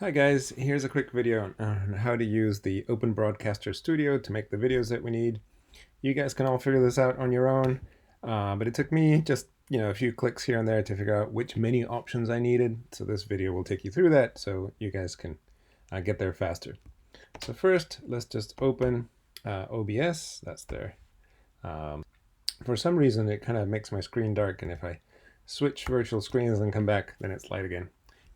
Hi guys, here's a quick video on how to use the Open Broadcaster Studio to make the videos that we need. You guys can all figure this out on your own, but it took me just a few clicks here and there to figure out which menu options I needed. So this video will take you through that so you guys can get there faster. So first, let's just open OBS. That's there. For some reason, it kind of makes my screen dark, and if I switch virtual screens and come back, then it's light again.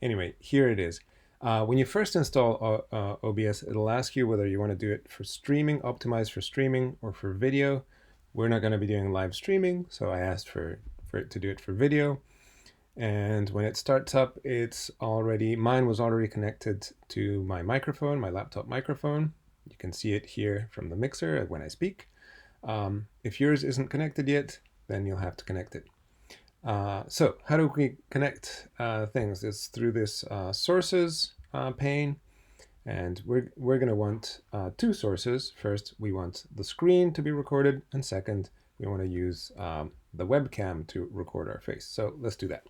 Anyway, here it is. When you first install OBS, it'll ask you whether you want to do it for streaming, optimized for streaming, or for video. We're not going to be doing live streaming, so I asked for it to do it for video. And when it starts up, mine was already connected to my microphone, my laptop microphone. You can see it here from the mixer when I speak. If yours isn't connected yet, then you'll have to connect it. So how do we connect things? It's through this sources pane, and we're going to want two sources. First, we want the screen to be recorded, and second, we want to use the webcam to record our face. So let's do that.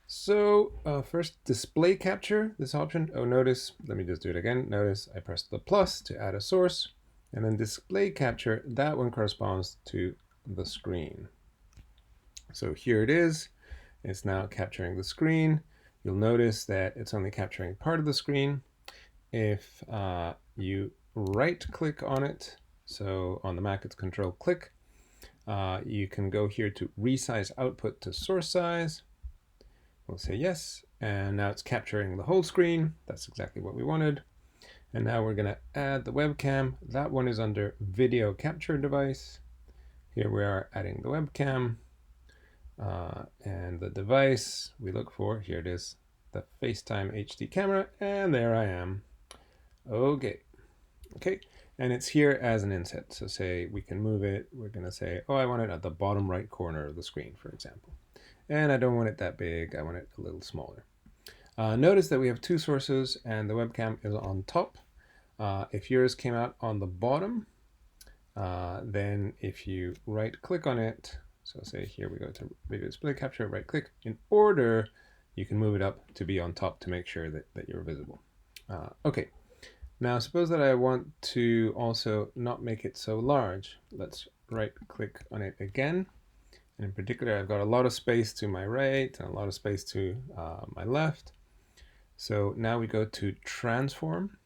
So first, display capture, this option. Oh, notice, let me just do it again. Notice I pressed the plus to add a source, and then display capture, that one corresponds to the screen. So here it is. It's now capturing the screen. You'll notice that it's only capturing part of the screen. If you right click on it, so on the Mac it's Control click, you can go here to resize output to source size. We'll say yes, and now it's capturing the whole screen. That's exactly what we wanted. And now we're going to add the webcam. That one is under video capture device. Here we are adding the webcam. And the device we look for, here it is, the FaceTime HD camera, and there I am. Okay, and it's here as an inset. So say we can move it. We're going to say, oh, I want it at the bottom right corner of the screen, for example. And I don't want it that big. I want it a little smaller. Notice that we have two sources, and the webcam is on top. If yours came out on the bottom, then if you right click on it, so say here we go to video display capture, right click. In order, you can move it up to be on top to make sure that you're visible. Okay, now suppose that I want to also not make it so large. Let's right click on it again. And in particular, I've got a lot of space to my right and a lot of space to my left. So now we go to transform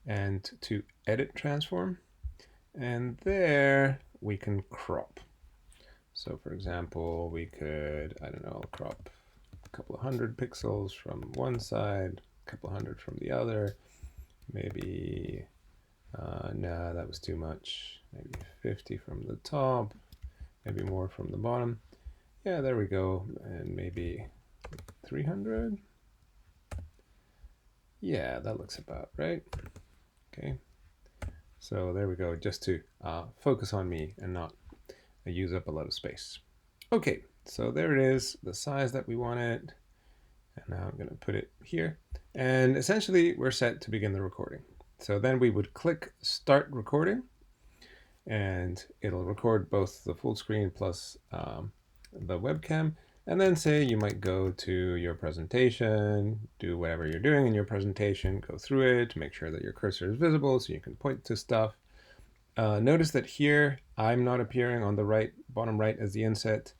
and to edit transform. And there we can crop. So for example, we could, I don't know, crop a couple of 100 pixels from one side, a couple of 100 from the other, maybe, no, that was too much, maybe 50 from the top, maybe more from the bottom. Yeah, there we go, and maybe 300. Yeah, that looks about right. Okay, so there we go, just to focus on me and not use up a lot of space. Okay, so there it is, the size that we wanted. And now I'm going to put it here. And essentially, we're set to begin the recording. So then we would click Start Recording, and it'll record both the full screen plus the webcam. And then say you might go to your presentation, do whatever you're doing in your presentation, go through it to make sure that your cursor is visible so you can point to stuff. Notice that here I'm not appearing on the bottom right as the inset.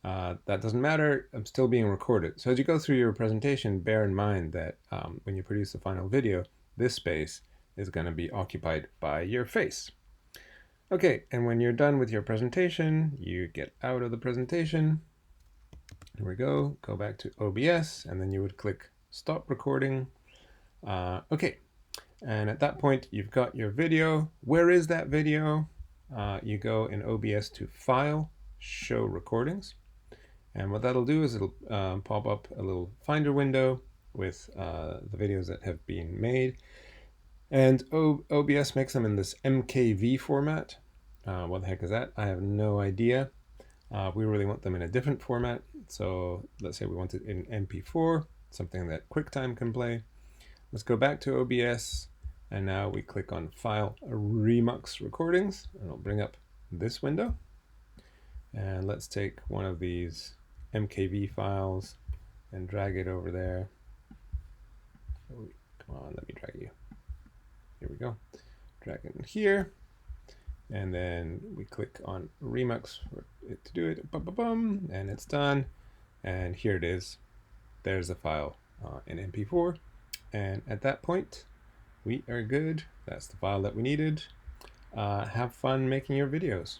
That doesn't matter, I'm still being recorded. So as you go through your presentation, bear in mind that when you produce the final video, this space is going to be occupied by your face. Okay, and when you're done with your presentation, you get out of the presentation. Here we go back to OBS, and then you would click Stop Recording. Okay. And at that point, you've got your video. Where is that video? You go in OBS to File, Show Recordings. And what that'll do is it'll pop up a little Finder window with the videos that have been made. And OBS makes them in this MKV format. What the heck is that? I have no idea. We really want them in a different format. So let's say we want it in MP4, something that QuickTime can play. Let's go back to OBS, and now we click on File, Remux Recordings, and it'll bring up this window. And let's take one of these MKV files and drag it over there. Oh, come on, let me drag you. Here we go. Drag it in here. And then we click on Remux for it to do it. Bum, and it's done. And here it is. There's the file in MP4. And at that point, we are good. That's the file that we needed. Have fun making your videos.